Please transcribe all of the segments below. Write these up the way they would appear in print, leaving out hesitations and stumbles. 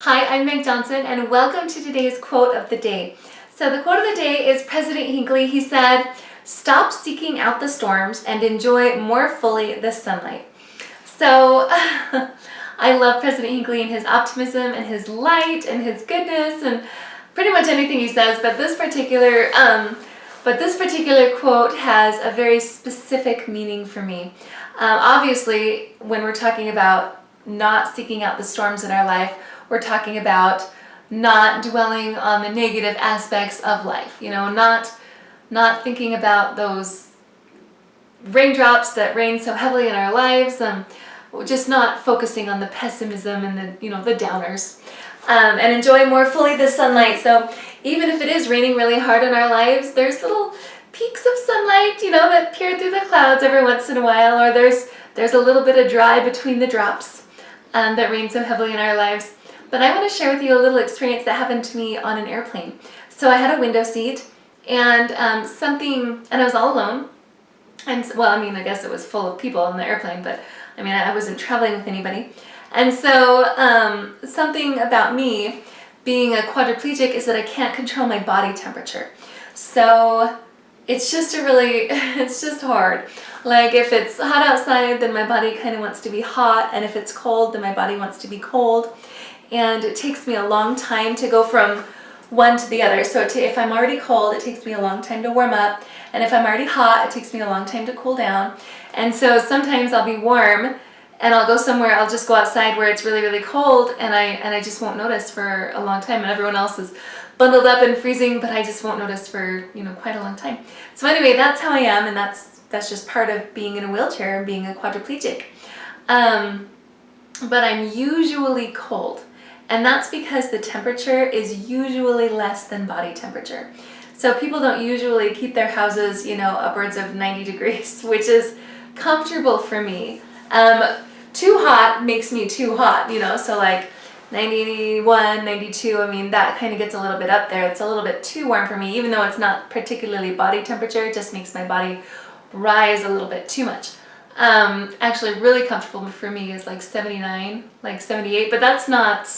Hi, I'm Meg Johnson, and welcome to today's quote of the day. So the quote of the day is President Hinckley. He said, "Stop seeking out the storms and enjoy more fully the sunlight." So I love President Hinckley and his optimism and his light and his goodness and pretty much anything he says, but this particular quote has a very specific meaning for me. Obviously, when we're talking about not seeking out the storms in our life, we're talking about not dwelling on the negative aspects of life, not thinking about those raindrops that rain so heavily in our lives, just not focusing on the pessimism and the downers, and enjoy more fully the sunlight. So even if it is raining really hard in our lives, there's little peaks of sunlight, that peer through the clouds every once in a while, or there's a little bit of dry between the drops that rain so heavily in our lives. But I want to share with you a little experience that happened to me on an airplane. So I had a window seat, and I was all alone. And I guess it was full of people on the airplane, but I wasn't traveling with anybody. And so something about me being a quadriplegic is that I can't control my body temperature. So it's just it's just hard. Like if it's hot outside, then my body kind of wants to be hot, and if it's cold, then my body wants to be cold. And it takes me a long time to go from one to the other. So if I'm already cold, it takes me a long time to warm up. And if I'm already hot, it takes me a long time to cool down. And so sometimes I'll be warm and I'll go somewhere, I'll just go outside where it's really, really cold, and I just won't notice for a long time. And everyone else is bundled up and freezing, but I just won't notice for, quite a long time. So anyway, that's how I am, and that's just part of being in a wheelchair and being a quadriplegic. But I'm usually cold. And that's because the temperature is usually less than body temperature. So people don't usually keep their houses, upwards of 90 degrees, which is comfortable for me. Too hot makes me too hot, so like 91, 92, that kind of gets a little bit up there. It's a little bit too warm for me, even though it's not particularly body temperature. It just makes my body rise a little bit too much. Actually really comfortable for me is like 79, like 78, but that's not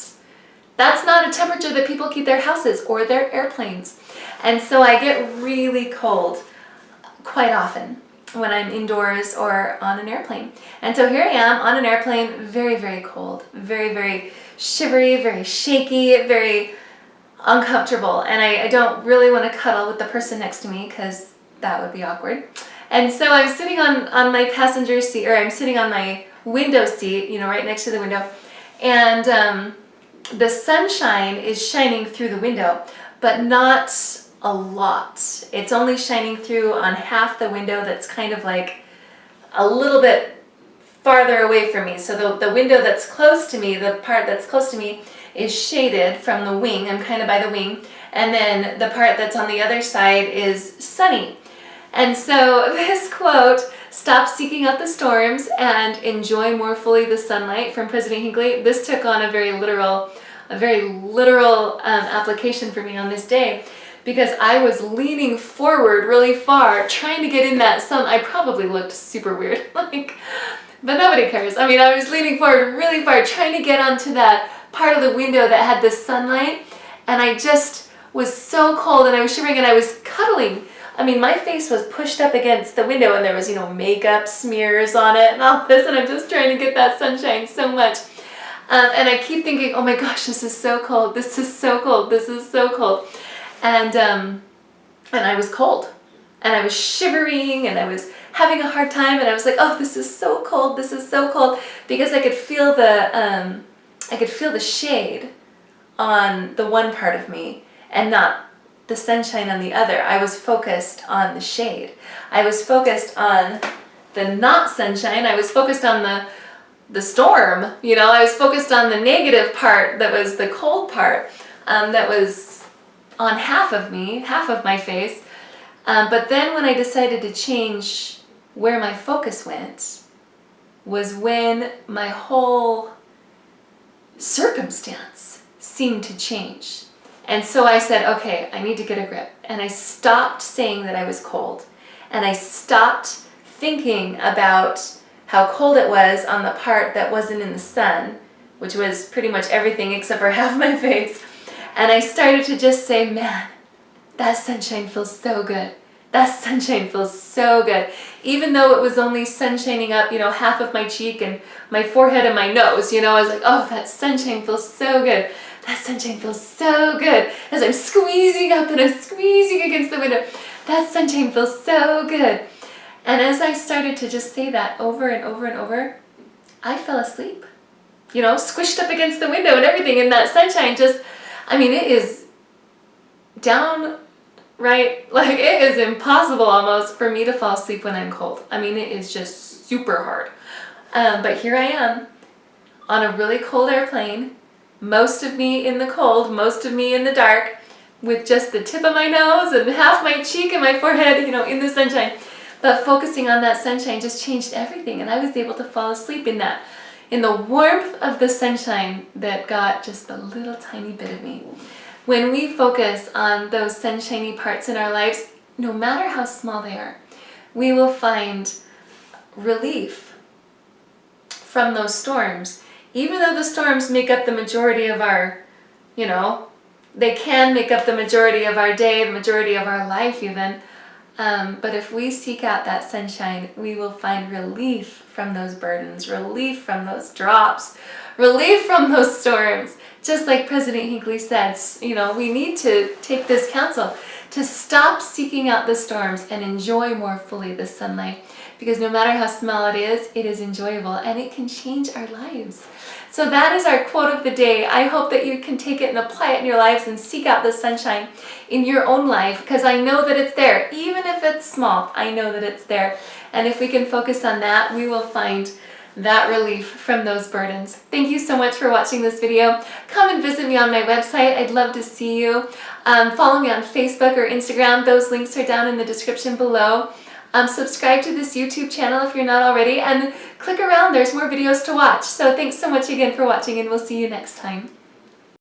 a temperature that people keep their houses or their airplanes. And so I get really cold quite often when I'm indoors or on an airplane. And so here I am on an airplane, very, very cold, very, very shivery, very shaky, very uncomfortable. And I don't really want to cuddle with the person next to me because that would be awkward. And so I'm sitting on my passenger seat, or I'm sitting on my window seat, right next to the window. And the sunshine is shining through the window, but not a lot. It's only shining through on half the window that's kind of like a little bit farther away from me. So the window that's close to me, the part that's close to me, is shaded from the wing. I'm kind of by the wing. And then the part that's on the other side is sunny. And so this quote, "Stop seeking out the storms and enjoy more fully the sunlight," from President Hinckley, this took on a very literal application for me on this day, because I was leaning forward really far trying to get in that sun. I probably looked super weird, but nobody cares. I was leaning forward really far trying to get onto that part of the window that had the sunlight, and I just was so cold, and I was shivering, and I was cuddling. My face was pushed up against the window, and there was, makeup smears on it and all this, and I'm just trying to get that sunshine so much. And I keep thinking, oh my gosh, this is so cold, this is so cold, this is so cold. And I was cold, and I was shivering, and I was having a hard time, and I was like, oh, this is so cold, this is so cold, because I could feel the shade on the one part of me and not the sunshine on the other. I was focused on the shade. I was focused on the not sunshine. I was focused on the storm. I was focused on the negative part that was the cold part, that was on half of me, half of my face. But then when I decided to change where my focus went was when my whole circumstance seemed to change. And so I said, okay, I need to get a grip. And I stopped saying that I was cold. And I stopped thinking about how cold it was on the part that wasn't in the sun, which was pretty much everything except for half my face. And I started to just say, man, that sunshine feels so good. That sunshine feels so good. Even though it was only sun shining up, half of my cheek and my forehead and my nose, I was like, oh, that sunshine feels so good. That sunshine feels so good. As I'm squeezing up and I'm squeezing against the window, that sunshine feels so good. And as I started to just say that over and over and over, I fell asleep. Squished up against the window and everything, and that sunshine it is downright, like it is impossible almost for me to fall asleep when I'm cold. It is just super hard. But here I am on a really cold airplane, most of me in the cold, most of me in the dark, with just the tip of my nose and half my cheek and my forehead, in the sunshine. But focusing on that sunshine just changed everything, and I was able to fall asleep in the warmth of the sunshine that got just a little tiny bit of me. When we focus on those sunshiny parts in our lives, no matter how small they are, we will find relief from those storms. Even though the storms make up the majority of our, they can make up the majority of our day, the majority of our life even. But if we seek out that sunshine, we will find relief from those burdens, relief from those drops, relief from those storms. Just like President Hinckley said, we need to take this counsel to stop seeking out the storms and enjoy more fully the sunlight. Because no matter how small it is enjoyable and it can change our lives. So that is our quote of the day. I hope that you can take it and apply it in your lives and seek out the sunshine in your own life, because I know that it's there. Even if it's small, I know that it's there. And if we can focus on that, we will find that relief from those burdens. Thank you so much for watching this video. Come and visit me on my website. I'd love to see you. Follow me on Facebook or Instagram. Those links are down in the description below. Subscribe to this YouTube channel if you're not already, and click around. There's more videos to watch. So thanks so much again for watching, and we'll see you next time.